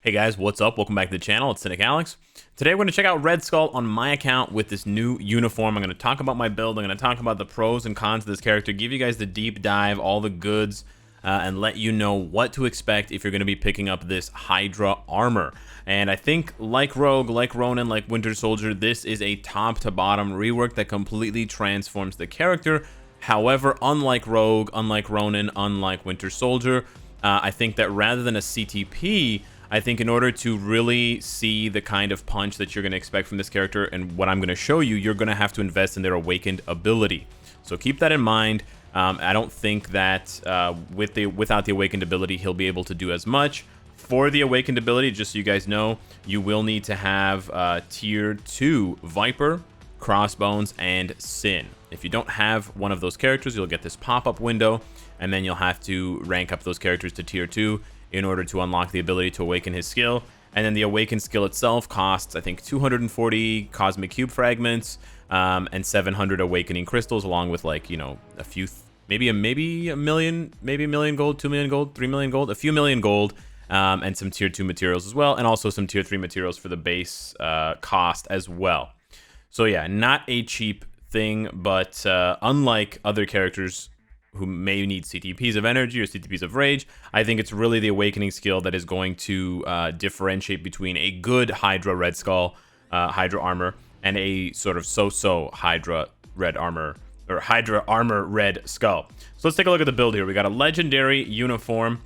Hey guys, what's up? Welcome back to the channel. It's Cynicalex. Today we're going to check out Red Skull on my account with this new uniform. I'm going to talk about my build. I'm going to talk about the pros and cons of this character, give you guys the deep dive, all the goods, and let you know what to expect if you're going to be picking up this Hydra Armor. And I think like Rogue, like Ronin, like Winter Soldier, this is a top to bottom rework that completely transforms the character. However, unlike Rogue, unlike Ronin, unlike Winter Soldier, I think that rather than a CTP, I think in order to really see the kind of punch that you're going to expect from this character and what I'm going to show you, you're going to have to invest in their awakened ability. So keep that in mind. I don't think that without the awakened ability, he'll be able to do as much. For the awakened ability, just so you guys know, you will need to have tier 2 Viper, Crossbones, and Sin. If you don't have one of those characters, you'll get this pop-up window, and then you'll have to rank up those characters to tier 2 in order to unlock the ability to awaken his skill. And then the awakened skill itself costs, I think, 240 cosmic cube fragments and 700 awakening crystals, along with, like, you know, a few, maybe a million gold, 2 million gold, 3 million gold, a few million gold, and some tier 2 materials as well, and also some tier 3 materials for the base cost as well. So yeah, not a cheap thing, but unlike other characters who may need CTPs of energy or CTPs of rage, I think it's really the awakening skill that is going to differentiate between a good Hydra Red Skull Hydra Armor and a sort of so-so Hydra Red Armor, or Hydra Armor Red Skull. So let's take a look at the build here. We got a legendary uniform.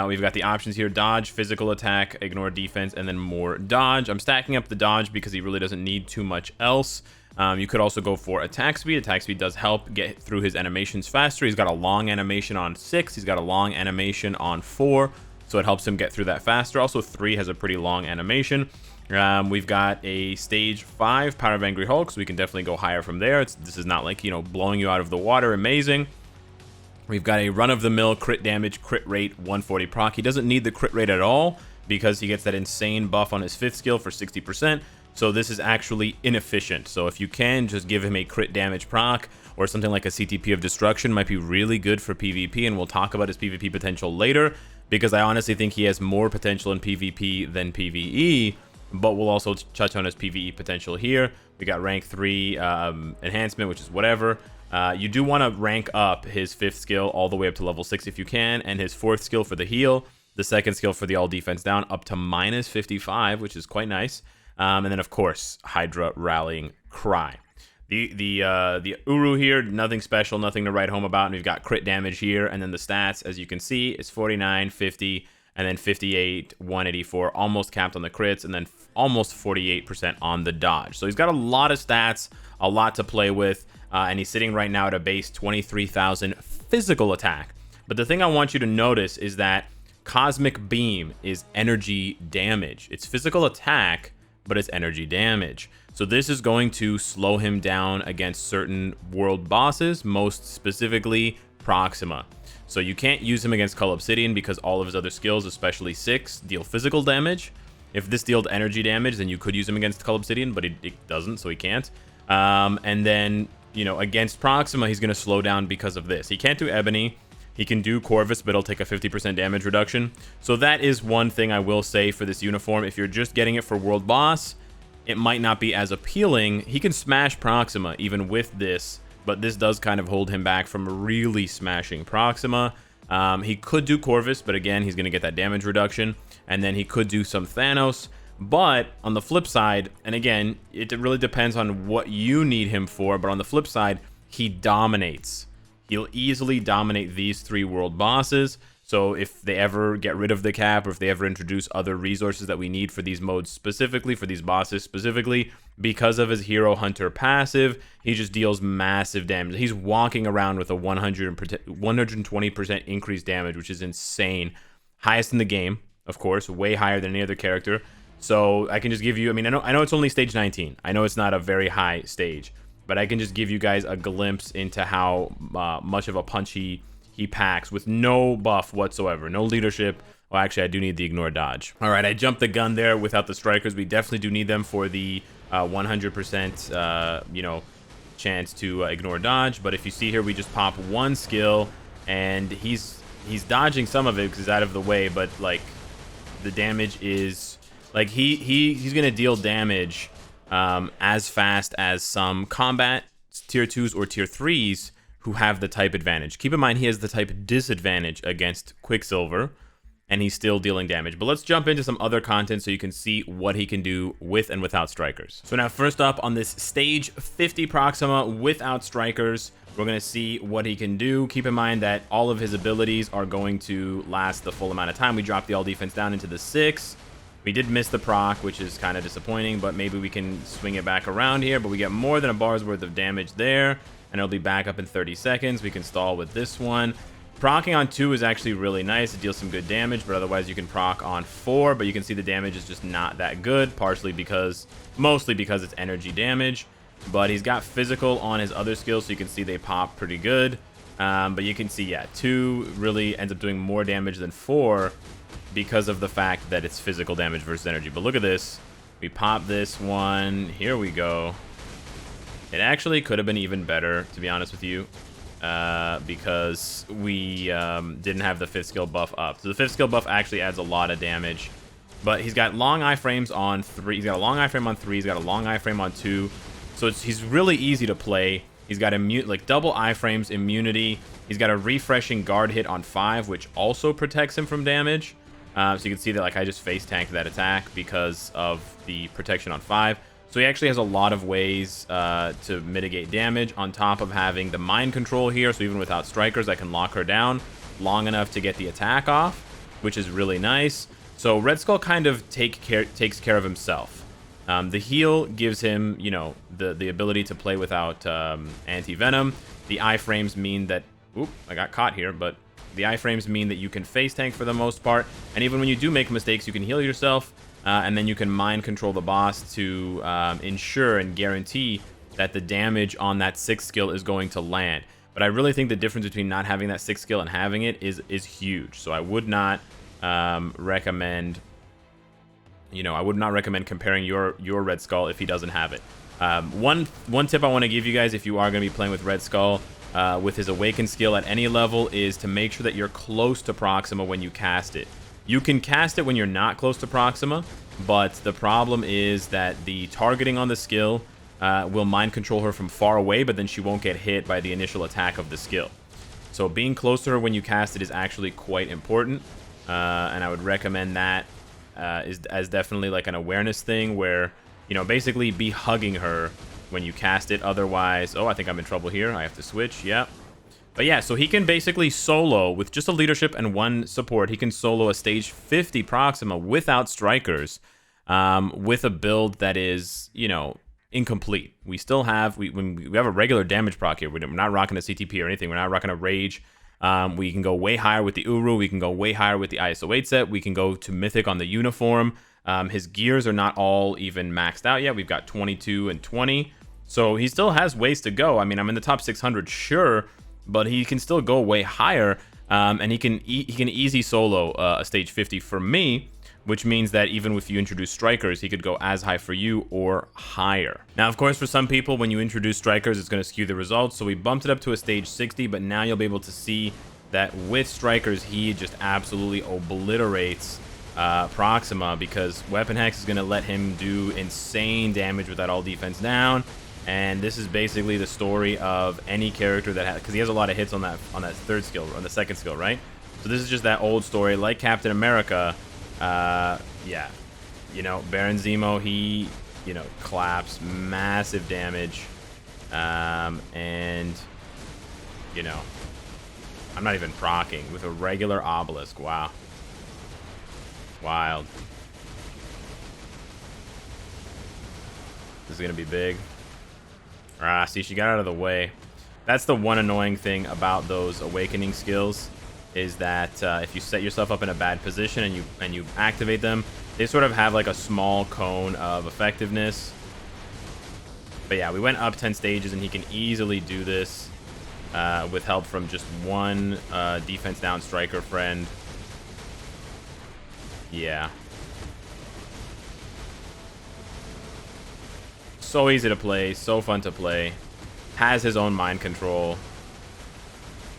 We've got the options here: dodge, physical attack, ignore defense, and then more dodge. I'm stacking up the dodge because he really doesn't need too much else. You could also go for attack speed. Attack speed does help get through his animations faster. He's got a long animation on 6. He's got a long animation on 4, so it helps him get through that faster. Also, 3 has a pretty long animation. We've got a stage 5 Power of Angry Hulk, so we can definitely go higher from there. This is not like, you know, blowing you out of the water. Amazing. We've got a run-of-the-mill crit damage, crit rate, 140 proc. He doesn't need the crit rate at all because he gets that insane buff on his 5th skill for 60%. So this is actually inefficient. So if you can just give him a crit damage proc or something like a CTP of destruction, might be really good for PvP, and we'll talk about his PvP potential later, because I honestly think he has more potential in PvP than PvE, but we'll also touch on his PvE potential here. We got rank 3 enhancement, which is whatever. You do want to rank up his 5th skill all the way up to level 6 if you can, and his 4th skill for the heal, the 2nd skill for the all defense down, up to minus 55, which is quite nice. And then, of course, Hydra Rallying Cry. The Uru here, nothing special, nothing to write home about. And we've got crit damage here. And then the stats, as you can see, is 49, 50, and then 58, 184, almost capped on the crits, and then almost 48% on the dodge. So he's got a lot of stats, a lot to play with. And he's sitting right now at a base 23,000 physical attack. But the thing I want you to notice is that Cosmic Beam is energy damage. It's physical attack, but it's energy damage. So this is going to slow him down against certain world bosses, most specifically Prxima. So you can't use him against Cull Obsidian because all of his other skills, especially 6, deal physical damage. If this dealt energy damage, then you could use him against Cull Obsidian, but it doesn't, so he can't. And then, you know, against Prxima, he's going to slow down because of this. He can't do Ebony. He can do Corvus, but it'll take a 50% damage reduction. So that is one thing I will say for this uniform. If you're just getting it for World Boss, it might not be as appealing. He can smash Prxima even with this, but this does kind of hold him back from really smashing Prxima. He could do Corvus, but again, he's going to get that damage reduction. And then he could do some Thanos. But on the flip side, and again, it really depends on what you need him for, but on the flip side, he dominates. He'll easily dominate these 3 world bosses. So if they ever get rid of the cap, or if they ever introduce other resources that we need for these modes specifically, for these bosses specifically, because of his Hero Hunter passive, he just deals massive damage. He's walking around with a 120% increased damage, which is insane. Highest in the game, of course, way higher than any other character. So I can just give you, I mean, I know it's only stage 19. I know it's not a very high stage, but I can just give you guys a glimpse into how much of a punch he packs with no buff whatsoever, no leadership. Well, actually, I do need the ignore dodge. All right, I jumped the gun there without the strikers. We definitely do need them for the 100%, you know, chance to ignore dodge. But if you see here, we just pop 1 skill, and he's dodging some of it because he's out of the way. But like, the damage is like he's gonna deal damage as fast as some combat tier 2s or tier 3s who have the type advantage. Keep in mind he has the type disadvantage against Quicksilver, and he's still dealing damage. But let's jump into some other content so you can see what he can do with and without strikers. So now first up on this stage 50 Prxima without strikers, we're going to see what he can do. Keep in mind that all of his abilities are going to last the full amount of time. We dropped the all defense down into the 6. We did miss the proc, which is kind of disappointing, but maybe we can swing it back around here. But we get more than a bar's worth of damage there, and it'll be back up in 30 seconds. We can stall with this one. Procking on 2 is actually really nice. It deals some good damage, but otherwise you can proc on 4, but you can see the damage is just not that good, mostly because it's energy damage. But he's got physical on his other skills, so you can see they pop pretty good. But you can see, yeah, 2 really ends up doing more damage than 4 because of the fact that it's physical damage versus energy. But look at this. We pop this one. Here we go. It actually could have been even better, to be honest with you, because we didn't have the 5th skill buff up. So the 5th skill buff actually adds a lot of damage. But he's got long iframes on 3. He's got a long iframe on 3. He's got a long iframe on 2. So he's really easy to play. He's got like double iframes, immunity. He's got a refreshing guard hit on 5, which also protects him from damage. So you can see that like I just face tanked that attack because of the protection on 5. So he actually has a lot of ways to mitigate damage, on top of having the mind control here. So even without strikers, I can lock her down long enough to get the attack off, which is really nice. So Red Skull kind of takes care of himself. The heal gives him, you know, the ability to play without anti-venom. The iframes mean that... Oop, I got caught here, but the iframes mean that you can face tank for the most part. And even when you do make mistakes, you can heal yourself. And then you can mind control the boss to ensure and guarantee that the damage on that 6th skill is going to land. But I really think the difference between not having that 6th skill and having it is huge. So I would not recommend... You know, I would not recommend comparing your Red Skull if he doesn't have it. One tip I want to give you guys if you are going to be playing with Red Skull with his Awaken skill at any level is to make sure that you're close to Prxima when you cast it. You can cast it when you're not close to Prxima, but the problem is that the targeting on the skill will mind control her from far away, but then she won't get hit by the initial attack of the skill. So being close to her when you cast it is actually quite important, and I would recommend that as definitely like an awareness thing where, you know, basically be hugging her when you cast it. Otherwise, oh, I think I'm in trouble here. I have to switch. Yep. But yeah, so he can basically solo with just a leadership and 1 support. He can solo a stage 50 Prxima without strikers, with a build that is, you know, incomplete. We still have we have a regular damage proc here. We're not rocking a CTP or anything. We're not rocking a rage. We can go way higher with the Uru. We can go way higher with the ISO 8 set. We can go to Mythic on the uniform. His gears are not all even maxed out yet. We've got 22 and 20. So he still has ways to go. I mean, I'm in the top 600, sure, but he can still go way higher. And he can easy solo a stage 50 for me, which means that even if you introduce strikers, he could go as high for you or higher. Now, of course, for some people, when you introduce strikers, it's going to skew the results. So we bumped it up to a stage 60, but now you'll be able to see that with strikers, he just absolutely obliterates Prxima, because Weapon Hex is going to let him do insane damage with that all defense down. And this is basically the story of any character that has, because he has a lot of hits on that 3rd skill, on the 2nd skill, right? So this is just that old story, like Captain America. Yeah, you know, Baron Zemo, he, you know, claps massive damage, and, you know, I'm not even proccing with a regular obelisk. Wow. Wild. This is gonna be big. Ah, see, she got out of the way. That's the one annoying thing about those awakening skills, is that if you set yourself up in a bad position and you activate them, they sort of have like a small cone of effectiveness. But yeah, we went up 10 stages, and he can easily do this with help from just 1 defense down striker friend. Yeah. So easy to play, so fun to play. Has his own mind control.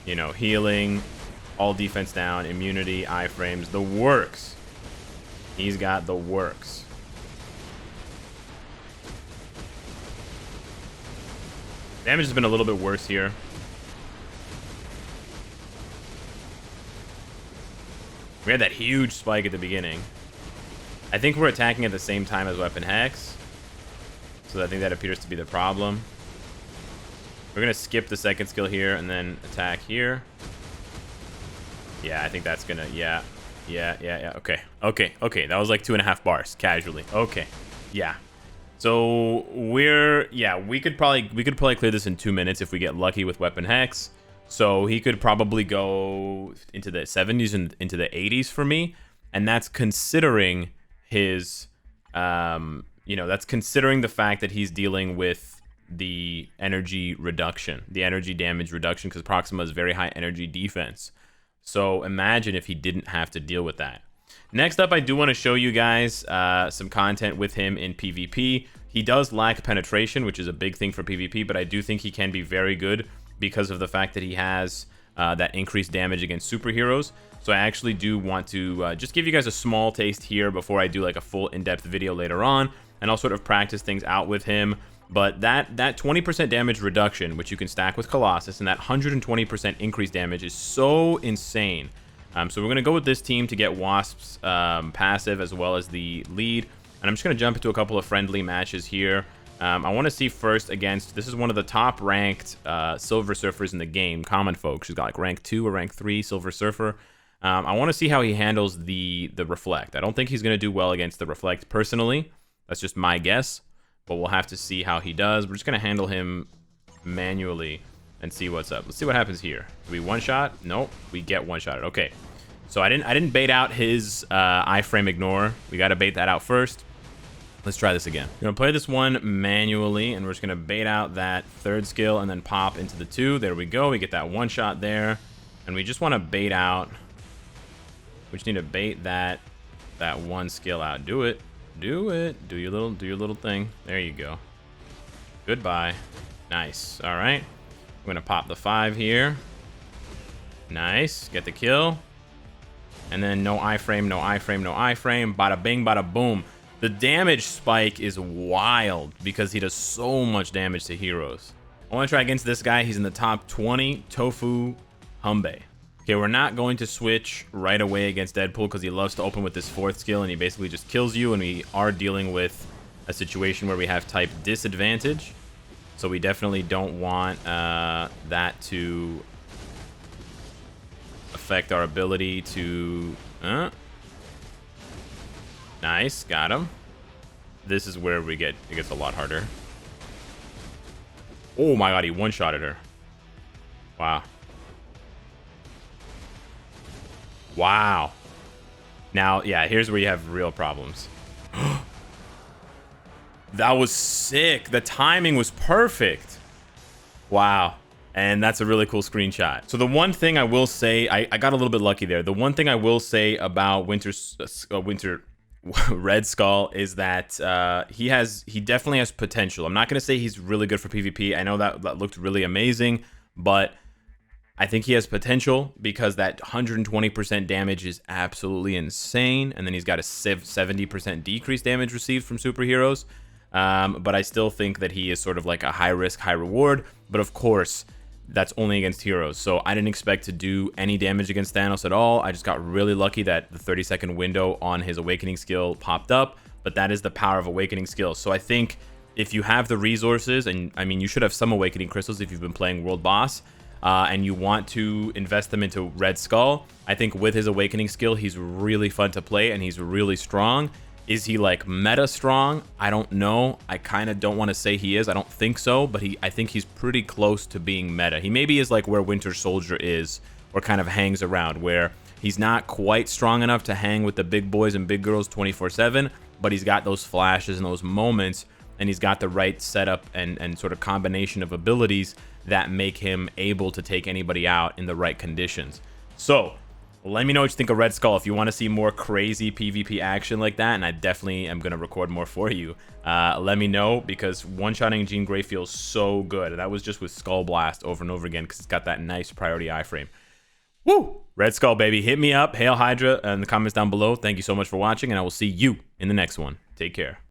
You know, healing, all defense down, immunity, iframes, the works. He's got the works. Damage has been a little bit worse here. We had that huge spike at the beginning. I think we're attacking at the same time as Weapon Hex. So I think that appears to be the problem. We're going to skip the second skill here and then attack here. Yeah, I think that's going to... Yeah. Okay. That was like 2.5 bars, casually. Okay. Yeah. So we could probably clear this in 2 minutes if we get lucky with Weapon Hex. So he could probably go into the 70s and into the 80s for me, and that's considering his, that's considering the fact that he's dealing with the energy reduction, the energy damage reduction, because Prxima is very high energy defense. So imagine if he didn't have to deal with that. Next up, I do want to show you guys some content with him in PvP. He does lack penetration, which is a big thing for PvP, but I do think he can be very good because of the fact that he has that increased damage against superheroes. So I actually do want to just give you guys a small taste here before I do like a full in-depth video later on, and I'll sort of practice things out with him. But that 20% damage reduction, which you can stack with Colossus, and that 120% increased damage is so insane. So we're going to go with this team to get Wasp's passive as well as the lead. And I'm just going to jump into a couple of friendly matches here. I want to see first against, this is one of the top ranked Silver Surfers in the game, Common Folk. She's got like rank 2 or rank 3 Silver Surfer. I want to see how he handles the Reflect. I don't think he's going to do well against the Reflect personally. That's just my guess. But we'll have to see how he does. We're just going to handle him manually and see what's up. Let's see what happens here. Do we one-shot? Nope. We get one-shotted. Okay. So I didn't bait out his iframe ignore. We got to bait that out first. Let's try this again. We're going to play this one manually, and we're just going to bait out that third skill and then pop into the 2. There we go. We get that one shot there. And we just want to bait out. We just need to bait that one skill out. Do it. Do it. Do your little thing. There you go. Goodbye. Nice. All right. I'm going to pop the 5 here. Nice. Get the kill. And then no iframe, no iframe, no iframe. Bada bing, bada boom. The damage spike is wild because he does so much damage to heroes. I want to try against this guy. He's in the top 20. Tofu Humbe. Okay, we're not going to switch right away against Deadpool because he loves to open with this 4th skill and he basically just kills you, and we are dealing with a situation where we have type disadvantage. So we definitely don't want that to affect our ability to... Nice, got him. This is where it gets a lot harder. Oh my god, he one-shotted her. Wow. Wow. Now, yeah, here's where you have real problems. That was sick. The timing was perfect. Wow. And that's a really cool screenshot. So the one thing I will say, I got a little bit lucky there. The one thing I will say about Red Skull is that he definitely has potential. I'm not going to say he's really good for PvP. I know that looked really amazing, but I think he has potential because that 120% damage is absolutely insane. And then he's got a 70% decreased damage received from superheroes. But I still think that he is sort of like a high risk, high reward. But of course, that's only against heroes. So I didn't expect to do any damage against Thanos at all. I just got really lucky that the 30-second window on his Awakening skill popped up. But that is the power of Awakening skills. So I think if you have the resources, and I mean, you should have some Awakening crystals if you've been playing World Boss, and you want to invest them into Red Skull, I think with his Awakening skill, he's really fun to play and he's really strong. Is he like meta strong? I don't know. I kind of don't want to say he is. I don't think so, but I think he's pretty close to being meta. He maybe is like where Winter Soldier is, or kind of hangs around, where he's not quite strong enough to hang with the big boys and big girls 24/7, but he's got those flashes and those moments, and he's got the right setup and sort of combination of abilities that make him able to take anybody out in the right conditions. So let me know what you think of Red Skull. If you want to see more crazy PvP action like that, and I definitely am going to record more for you, let me know, because one-shotting Jean Grey feels so good. And that was just with Skull Blast over and over again because it's got that nice priority iframe. Woo! Red Skull, baby. Hit me up. Hail Hydra in the comments down below. Thank you so much for watching, and I will see you in the next one. Take care.